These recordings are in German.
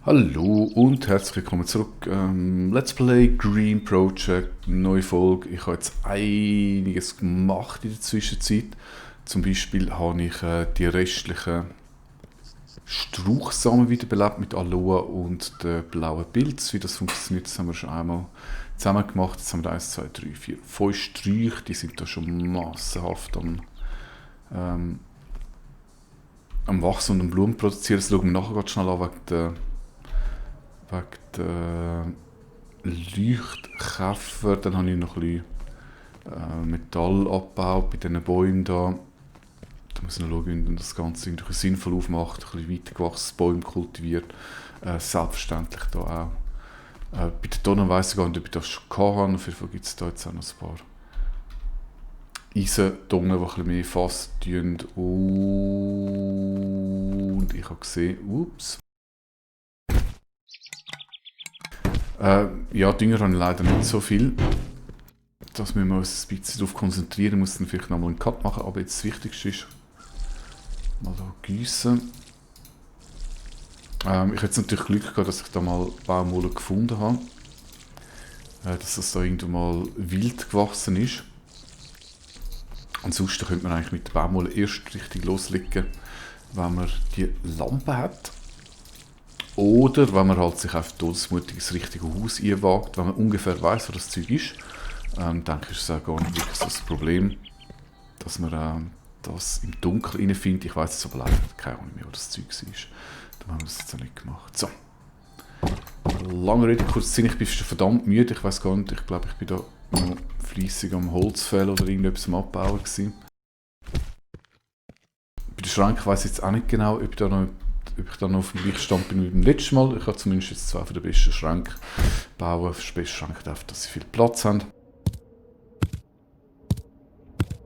Hallo und herzlich willkommen zurück. Let's Play Green Project, neue Folge. Ich habe jetzt einiges gemacht in der Zwischenzeit. Zum Beispiel habe ich die restlichen Strauchsamen wiederbelebt mit Aloe und der blauen Pilz. Wie das funktioniert, das haben wir schon einmal zusammen gemacht. Jetzt haben wir 1, 2, 3, 4, 5 Sträuche. Die sind da schon massenhaft am Wachsen und am Blumen produzieren. Das schauen wir nachher ganz schnell an wegen der Leuchtkäfer. Dann habe ich noch ein bisschen Metall abgebaut bei diesen Bäumen da. Da muss ich noch schauen, wie man das Ganze irgendwie sinnvoll aufmacht. Ein bisschen weitergewachsene Bäume kultiviert. Selbstverständlich da auch. Bei den Tonnen weiss ich gar nicht, ob ich das schon hatte. Auf jeden Fall gibt es da jetzt auch noch ein paar Eisentonnen, die ein bisschen mehr Fass tun. Und ich habe gesehen, ups. Ja, Dünger habe ich leider nicht so viel. Dass wir uns ein bisschen darauf konzentrieren, muss dann vielleicht nochmal einen Cut machen. Aber jetzt das Wichtigste ist, mal hier gießen. Ich hatte jetzt natürlich Glück gehabt, dass ich da mal Baumwolle gefunden habe. Dass das da irgendwo mal wild gewachsen ist. Ansonsten könnte man eigentlich mit der Baumwolle erst richtig loslegen, wenn man die Lampe hat. Oder wenn man halt sich auf todesmutig ins richtige Haus einwagt, wenn man ungefähr weiss, wo das Zeug ist, denke ich, ist es auch gar nicht wirklich so das Problem, dass man das im Dunkeln reinfindet. Ich weiss jetzt aber leider keine Ahnung mehr, wo das Zeug war. Dann haben wir das jetzt auch nicht gemacht. So. Lange Rede, kurz Sinn, ich bin schon verdammt müde, ich weiss gar nicht, ich glaube, ich bin da noch fleissig am Holzfällen oder irgendetwas am Abbauen gewesen. Bei den Schranken weiss ich jetzt auch nicht genau, ob ich da noch auf dem gleichen Stand bin wie beim letzten Mal. Ich habe zumindest jetzt zwei von den besten Schränken bauen. Für die besten Schränke darf, dass sie viel Platz haben.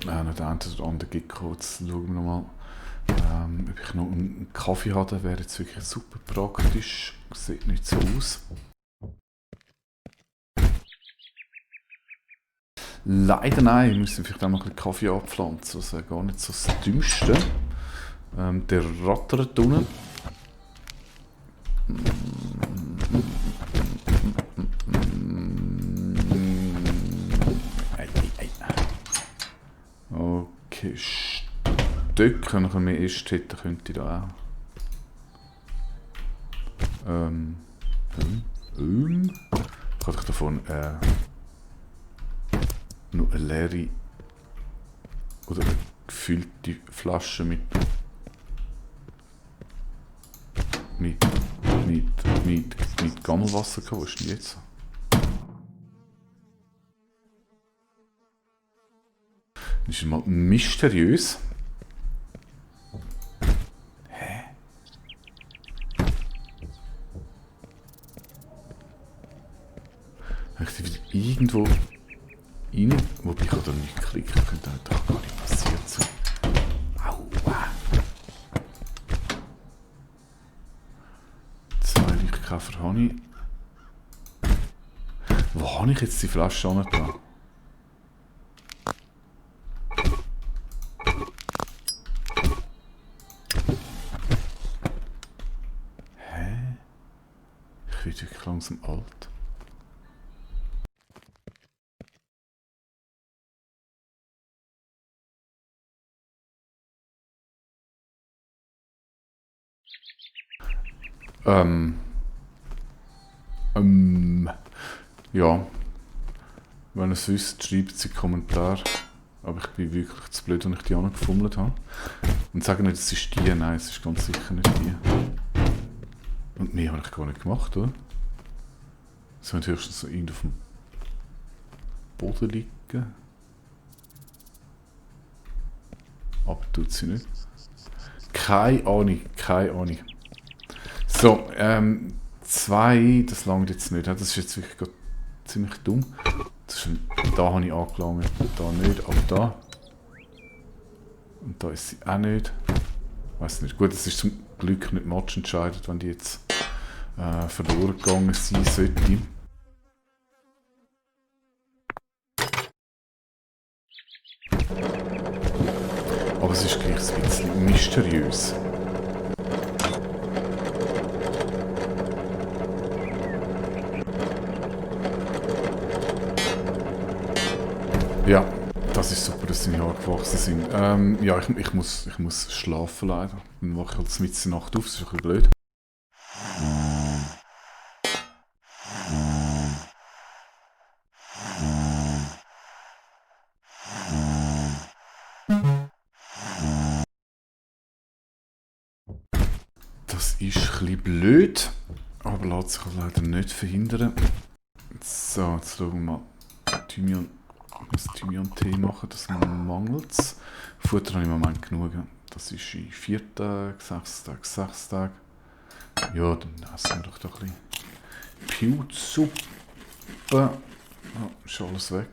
Noch der eine oder andere Gecko. Jetzt schauen wir nochmal, ob ich noch einen Kaffee habe. Das wäre jetzt wirklich super praktisch. Sieht nicht so aus. Leider nein, wir müssen vielleicht auch noch ein bisschen Kaffee abpflanzen. Das wäre gar nicht so das Dümmste. Der rattert unten. Okay, Stöcke, wenn ich mehr Äste hätte, könnte ich da auch. Kann ich davon nur eine leere oder eine gefüllte Flasche mit Gammelwasser gehabt? Wo ist denn jetzt? Das ist mal mysteriös. Hä? Habe ich die wieder irgendwo rein? Wobei ich da nicht klicken könnte, doch gar nicht passiert sein. Aua! Zwei Leuchtkäfer habe ich. Wo habe ich jetzt die Flasche angetan? Ich werde wirklich langsam alt. Ja. Wenn ihr es wisst, schreibt es in die Kommentare. Aber ich bin wirklich zu blöd, wenn ich die angefummelt habe. Und sage nicht, es ist die. Nein, es ist ganz sicher nicht die. Und mehr habe ich gar nicht gemacht, oder? Es wird höchstens so irgendwo auf dem Boden liegen. Aber tut sie nicht. Keine Ahnung, keine Ahnung. So, zwei, das langt jetzt nicht. Das ist jetzt wirklich ziemlich dumm. Da habe ich angelangt, da nicht, aber da. Und da ist sie auch nicht. Ich weiß nicht. Gut, es ist zum Glück nicht matchentscheidend, wenn die jetzt verloren gegangen sein sollte. Aber es ist gleich ein bisschen mysteriös. Ja, das ist super, dass sie nicht angewachsen sind. Ja, ich muss schlafen leider. Dann wache ich halt mitten in der Nacht auf, das ist ein bisschen blöd. Das ist ein bisschen blöd, aber lässt sich halt leider nicht verhindern. So, jetzt schauen wir mal. Thymian, ich muss Thymian-Tee machen, das mangelt es. Futter habe ich im Moment genug. Das ist in 4 Tagen, 6 Tagen, 6 Tagen. Ja, dann essen wir doch da ein bisschen Pilzsuppe. Ja, ist alles weg.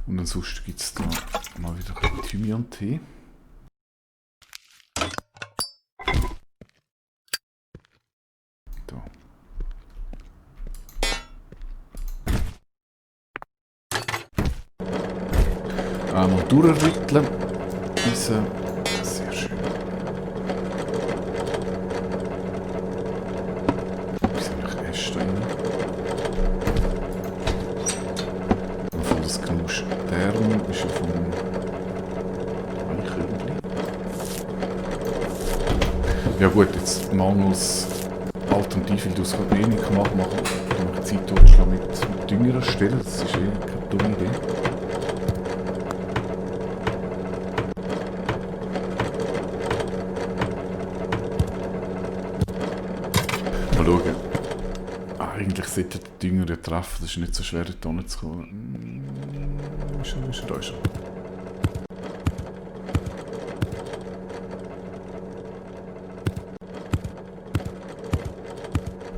Und ansonsten gibt es da mal wieder ein Thymian-Tee. Da. Einmal durchrütteln. Sehr schön. Wie sind eigentlich Äste da rein? Obwohl das Knusch Stern ist ja vom Eichhörnchen. Ja gut, jetzt mangels Alternative, weil du es gerade eh nicht machen kann, mache ich Zeit totschlagen mit Dünger erstellen. Das ist eh keine dumme Idee. Mal schauen. Eigentlich sollte der Dünger ja treffen, das ist nicht so schwer, in die Tonne zu kommen. Ist er da schon?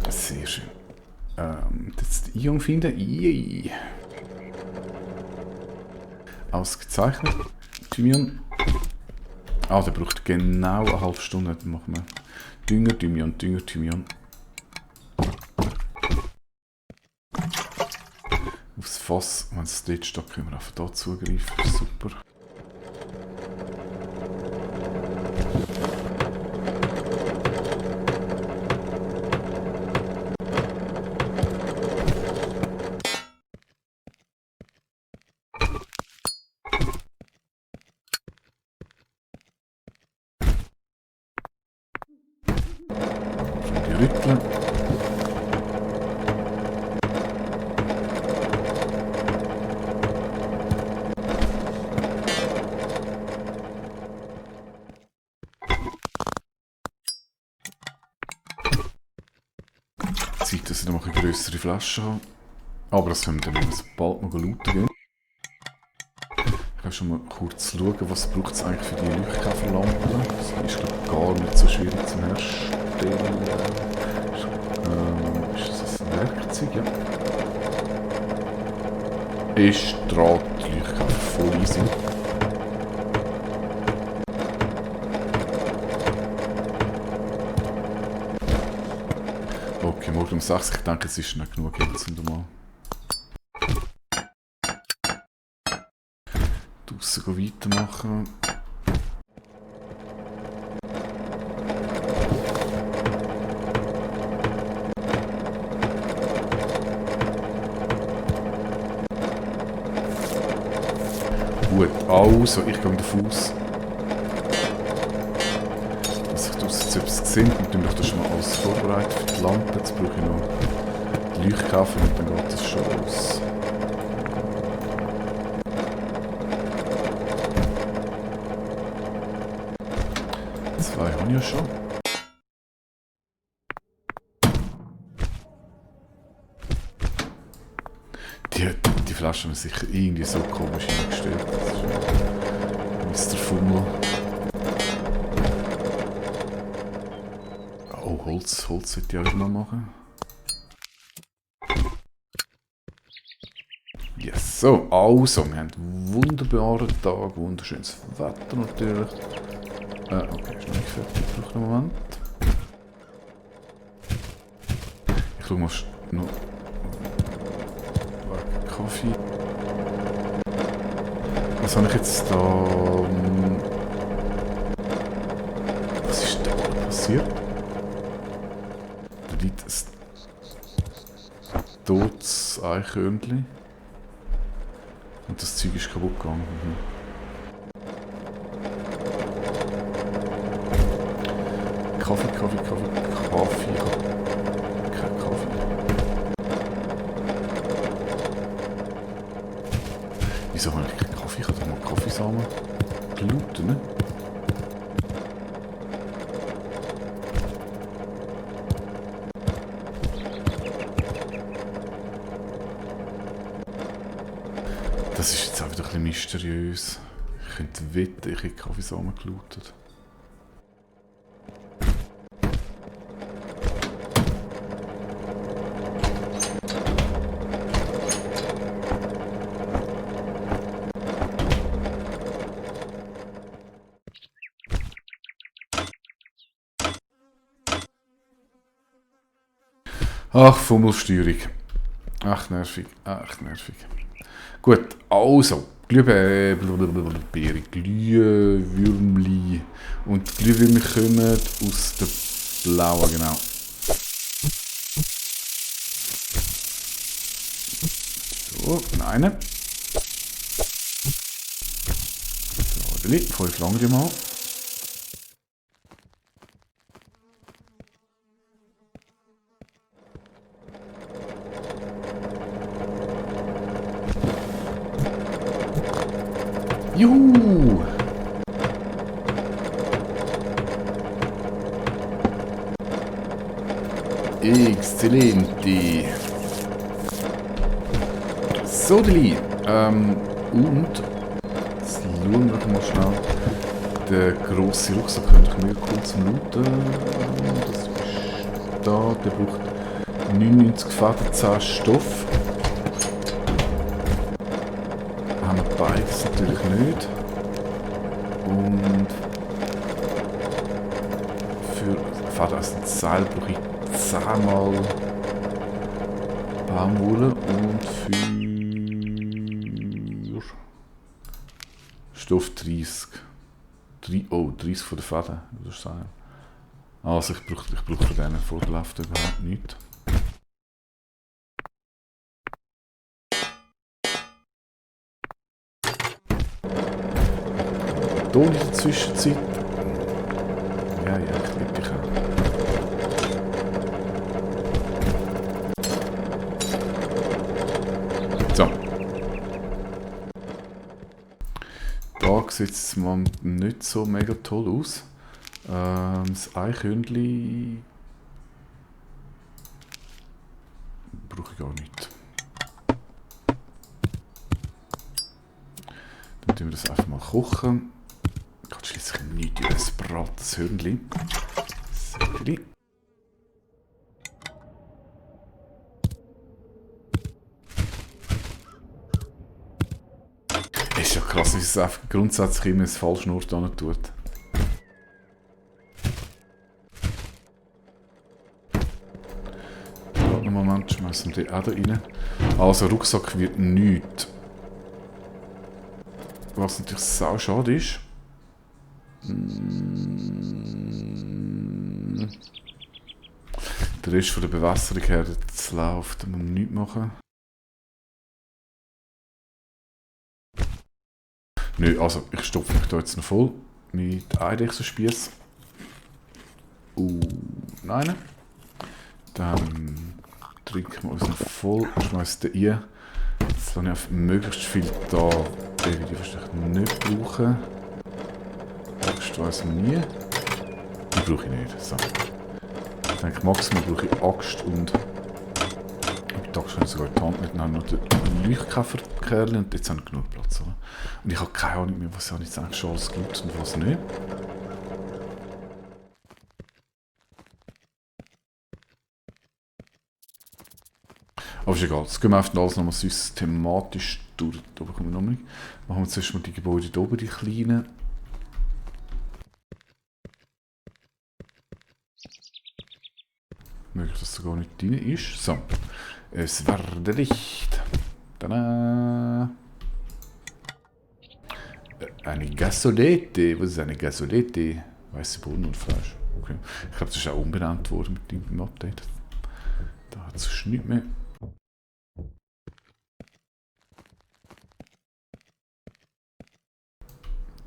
Sehr schön. Jetzt die Ion finden. Yay. Ausgezeichnet. Thymian. Ah, der braucht genau eine halbe Stunde. Dann machen wir Dünger, Thymian, Dünger, Thymian. Aufs Fass, wenn es dort steht, können wir einfach hier zugreifen. Super. Die Rütteln. Zeit, dass ich noch eine grössere Flasche habe. Aber das können wir dann bald mal looten gehen. Ich kann schon mal kurz schauen, was braucht es eigentlich für die Leuchtkäferlampen. Das ist glaube ich gar nicht so schwierig zum Herstellen. Ist das ein Werkzeug? Ja. Ist Drahtleuchtkäfer voll easy. Okay, morgen um 6. Ich denke, es ist nicht genug jetzt und mal draussen weitermachen. Gut, also, ich gehe davon aus, dass ich draussen etwas sehe und dann möchte ich schon mal alles vorbereiten für die Lampe. Jetzt brauche ich noch die Leuchtkäfer und dann geht es schon los. Zwei habe ich ja schon. Die Flasche haben wir sicher irgendwie so komisch hingestellt. Das ist Mr. Fummel. Oh, Holz sollte ich auch mal machen. Yes, so, also, wir haben einen wunderbaren Tag, wunderschönes Wetter natürlich. Okay, ist noch nicht fertig, ich brauche einen Moment. Ich schaue mal noch Kaffee. Was habe ich jetzt da? Was ist da passiert? Da liegt ein totes Eichhörnchen. Und das Zeug ist kaputt gegangen. Kaffee. Ich habe keinen Kaffee. Wieso habe ich keinen Kaffee? Ich habe doch mal Kaffeesamen gelootet, ne? Das ist jetzt auch wieder ein bisschen mysteriös. Ich könnte wetten, ich hätte Kaffeesamen gelootet. Ach, Fummelsteuerung. Ach, nervig. Gut, also, Glühwürmli. Und die Glühwürmli kommen aus der blauen, genau. So, einen. So, 5 lange mal. Juhu! Exzellente! So, Deli. Und jetzt schauen wir mal schnell. Der grosse Rucksack könnte ich mir kurz looten. Das ist da. Der braucht 99 Fäden, 10 Stoff. Haben wir beides natürlich nicht. Und für Fäden aus dem Seil brauche ich 10 mal Baumwolle und für Stoff 30. 30 von den Fäden, würde ich sagen. Also ich brauche von denen vorderläuft überhaupt nichts. Ton in der Zwischenzeit. Ja, ich liebe dich auch. So. Da sieht es mal nicht so mega toll aus. Das Eichhörnchen brauche ich gar nicht. Dann tun wir das einfach mal kochen. Geht schließlich nichts in ein brates Hörnchen. So. Es ist ja krass, wie es einfach grundsätzlich immer ins falsche Ort tut. Einen Moment, schmeißen wir den auch da rein. Also, Rucksack wird nichts. Was natürlich sau schade ist. Der Rest von der Bewässerung her, das läuft, da muss man nichts machen. Nö, also ich stopfe mich da jetzt noch voll mit Eidechsenspieß. Nein. Dann trinken wir uns noch voll, schmeißen den rein. Jetzt lasse ich auf möglichst viel da, den wir wahrscheinlich nicht brauchen. Axt weiss man nie. Die brauche ich nicht. So. Ich denke, maximal brauche ich Axt und die Axt habe ich sogar in die Hand mit. Dann habe ich noch den Leuchtkäferkerl und jetzt habe ich genug Platz. Oder? Und ich habe keine Ahnung mehr, was ich jetzt eigentlich schon alles gut und was nicht. Aber ist egal, jetzt gehen wir einfach alles nochmal systematisch durch. Da kommen wir noch nicht. Machen wir zuerst mal die Gebäude hier oben, die kleinen. Möglich, dass da gar nicht drin ist. So, es werde Licht. Tada! Eine Gasolete. Was ist eine Gasolete? Weiße Bohnen und Fleisch. Okay. Ich glaube, das ist auch umbenannt worden mit dem Update. Da hat es nichts mehr.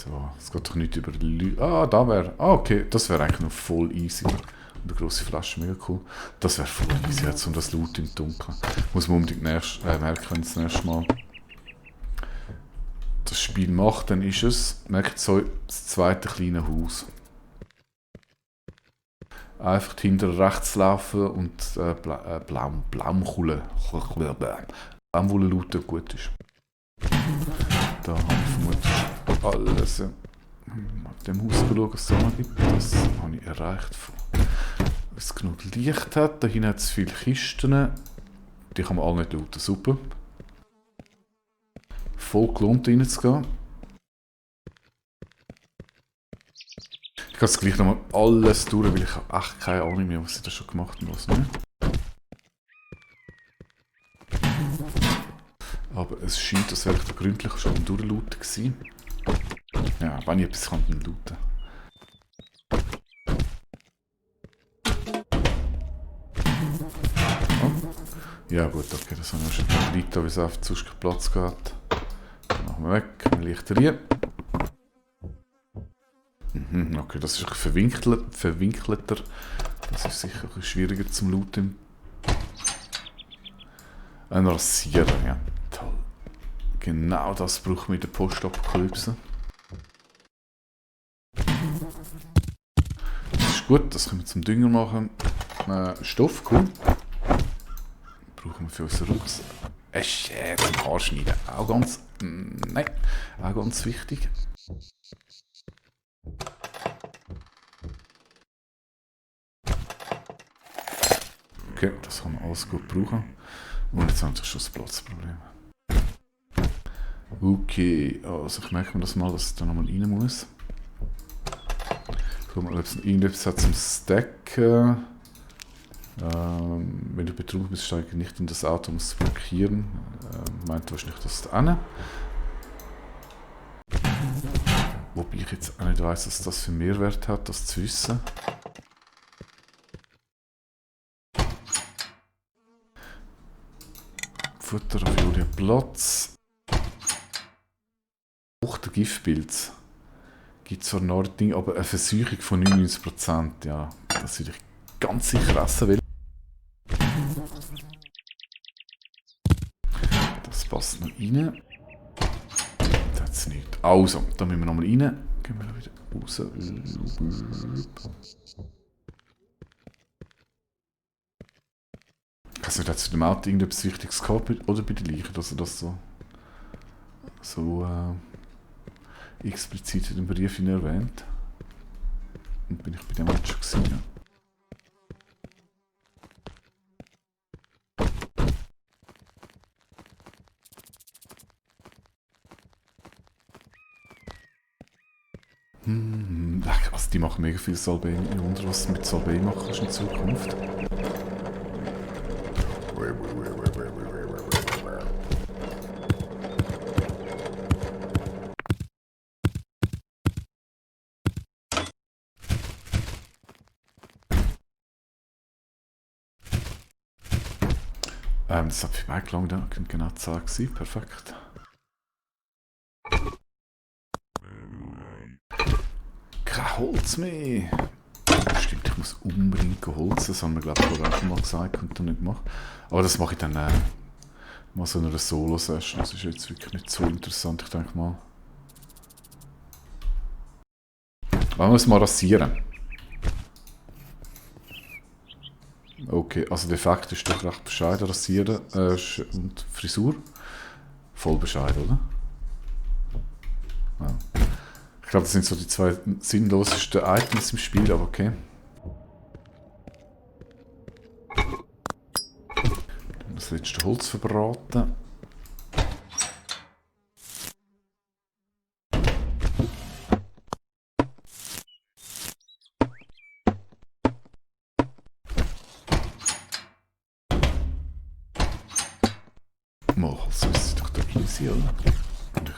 So, es geht doch nicht über die Leute. Ah, da wäre. Ah, okay. Das wäre eigentlich noch voll easy. Und eine grosse Flasche, mega cool. Das wäre voll easy, jetzt um das Loot im Dunkeln. Muss man unbedingt merken, wenn das nächste Mal das Spiel macht, dann ist es, merkt so, das zweite kleine Haus. Einfach hinter rechts laufen und Baumwolle looten gut ist. Da habe ich vermutlich alles mit dem Haus schauen, was es da noch gibt. Das habe ich erreicht. Wenn es genug Licht hat, da hinten hat es viele Kisten. Die kann man alle nicht looten. Super. Voll gelohnt reinzugehen. Ich gehe jetzt gleich nochmal alles durch, weil ich habe echt keine Ahnung mehr, was ich da schon gemacht habe. Was nicht. Aber es scheint, als wäre ich da gründlich schon am Durchlooten gewesen. Ja, wenn ich etwas kann, dann looten. Oh. Ja gut, okay, das haben wir schon Leute, wie es auf sonst keinen Platz gehabt. Dann machen wir weg, Lichter hier. Okay, das ist ein verwinkelter. Das ist sicher ein bisschen schwieriger zum Looten. Ein Rasierer, ja. Toll. Genau das braucht man in der Postapokalypse. Das ist gut, das können wir zum Dünger machen. Stoff, cool. Brauchen wir für unseren Rucksack. Shit, ein Haarschneiden. Auch ganz... Nein, auch ganz wichtig. Okay, das kann man alles gut brauchen. Und jetzt haben wir schon das Platzproblem. Okay, also ich merke mir das mal, dass ich da nochmal rein muss. Guck mal, ob es irgendetwas hat zum Stacken. Wenn du betrunken bist, steige nicht in das Auto, um es zu blockieren. Meint wahrscheinlich das da. Wobei ich jetzt auch nicht weiss, was das für einen Mehrwert hat, das zu wissen. Futter auf Julia Platz. Auch der Giftpilz. Gibt zwar noch ein Ding, aber eine Verseuchung von 99%. Ja, das würde ich ganz sicher essen will. Das passt noch rein. Das ist nicht. Also, da müssen wir nochmal rein. Gehen wir wieder raus. Also, hat es für dem Auto irgendetwas Wichtiges gehabt oder bei den Leichen, dass er das so explizit in dem Brief erwähnt? Und bin ich bei dem jetzt schon gesehen? Ja. Also die machen mega viel Salbei. Ich wundere, was du mit Salbei machen kannst in Zukunft. Das hat für mich gelangt, da könnte genau die Zahl sein. Perfekt. Kein Holz mehr! Stimmt, ich muss unbedingt Holz. Das haben wir, glaube ich, vorher schon mal gesagt und dann nicht gemacht. Aber das mache ich dann mal so in einer Solo-Session. Das ist jetzt wirklich nicht so interessant, ich denke mal. Wollen wir es mal rasieren? Okay, also der Effekt ist doch recht bescheiden, rasieren und Frisur. Voll bescheiden, oder? Ja. Ich glaube, das sind so die zwei sinnlosesten Items im Spiel, aber okay. Das letzte Holz verbraten. Mal, so ist es doch da easy, oder? Und ich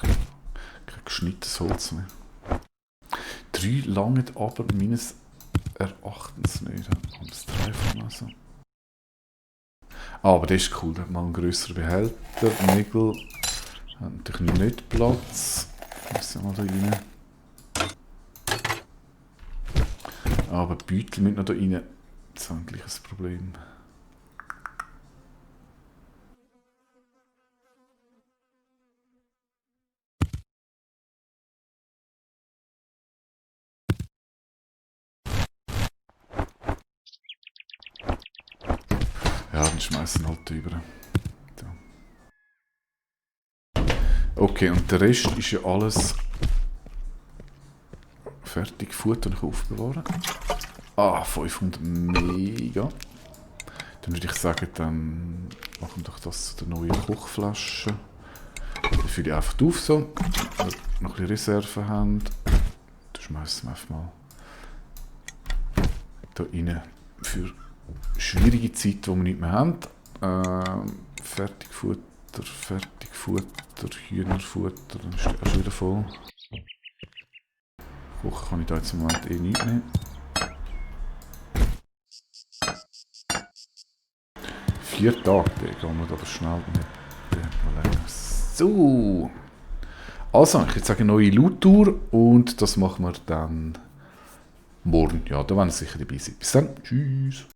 kein geschnittenes Holz mehr. 3 lange aber meines Erachtens nicht. Und das 3 von also. Ah, aber das ist cool, da hat man einen grösseren Behälter. Nägel haben natürlich nicht Platz. Müssen wir mal da rein. Aber Beutel mit noch da rein, das ist eigentlich ein Problem. Ja, dann schmeißen wir halt drüber. So. Okay, und der Rest ist ja alles fertig. Futter noch aufbewahren. Ah, 500 mega. Dann würde ich sagen, dann machen wir doch das zu der neuen Kochflasche. Die fülle ich einfach auf so. Wenn wir noch ein bisschen Reserven haben. Dann schmeißen wir einfach mal da rein für schwierige Zeit, die wir nicht mehr haben. Fertigfutter, Hühnerfutter, dann ist der auch schon wieder voll. Kochen kann ich da jetzt im Moment eh nicht mehr. 4 Tage, der gehen wir aber schnell nicht länger. So. Also, ich würde sagen, neue Loot-Tour und das machen wir dann morgen. Ja, da werden wir sicher dabei sein. Bis dann. Tschüss.